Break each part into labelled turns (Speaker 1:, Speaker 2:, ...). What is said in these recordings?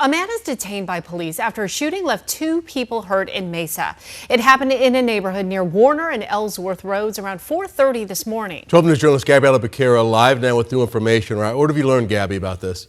Speaker 1: A man is detained by police after a shooting left 2 people hurt in Mesa. It happened in a neighborhood near Warner and Ellsworth roads around 4:30 this morning.
Speaker 2: 12 News journalist Gabriella Becerra live now with new information. Right, what have you learned, Gabby, about this?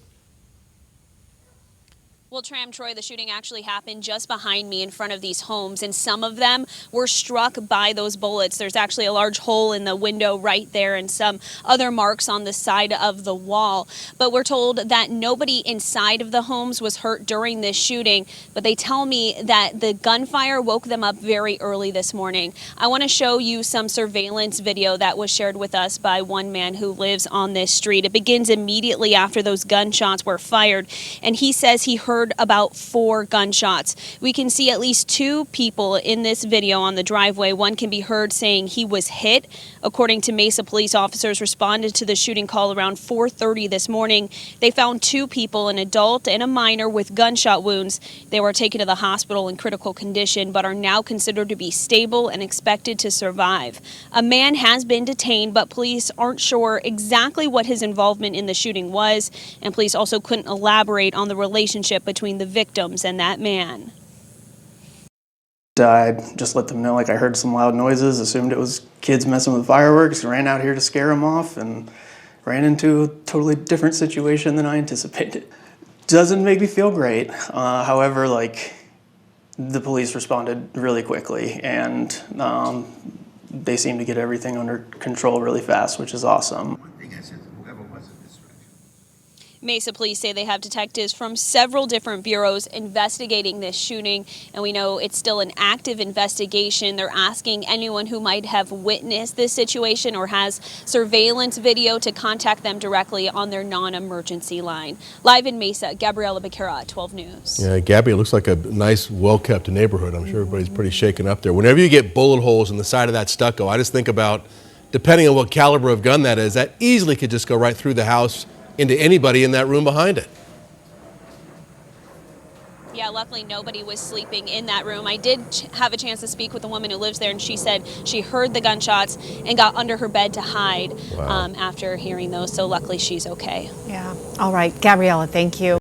Speaker 3: Well, Troy, the shooting actually happened just behind me in front of these homes, and some of them were struck by those bullets. There's actually a large hole in the window right there and some other marks on the side of the wall. But we're told that nobody inside of the homes was hurt during this shooting, but they tell me that the gunfire woke them up very early this morning. I want to show you some surveillance video that was shared with us by one man who lives on this street. It begins immediately after those gunshots were fired, and he says he heard about 4 gunshots. We can see at least 2 people in this video on the driveway. One can be heard saying he was hit. According to Mesa, police officers responded to the shooting call around 4:30 this morning. They found 2 people, an adult and a minor, with gunshot wounds. They were taken to the hospital in critical condition, but are now considered to be stable and expected to survive. A man has been detained, but police aren't sure exactly what his involvement in the shooting was, and police also couldn't elaborate on the relationship between the victims and that man.
Speaker 4: I just let them know, I heard some loud noises, assumed it was kids messing with fireworks, ran out here to scare them off, and ran into a totally different situation than I anticipated. Doesn't make me feel great. However, the police responded really quickly, and they seem to get everything under control really fast, which is awesome.
Speaker 3: Mesa police say they have detectives from several different bureaus investigating this shooting, and we know it's still an active investigation. They're asking anyone who might have witnessed this situation or has surveillance video to contact them directly on their non-emergency line. Live in Mesa, Gabriella Becerra, 12 News.
Speaker 2: Yeah, Gabby, it looks like a nice, well-kept neighborhood. I'm sure everybody's pretty shaken up there. Whenever you get bullet holes in the side of that stucco, I just think about, depending on what caliber of gun that is, that easily could just go right through the house into anybody in that room behind it.
Speaker 3: Yeah, luckily nobody was sleeping in that room. I did have a chance to speak with a woman who lives there, and she said she heard the gunshots and got under her bed to hide.
Speaker 2: Wow.
Speaker 3: After hearing those, so luckily she's okay.
Speaker 1: Yeah. All right, Gabriella, thank you.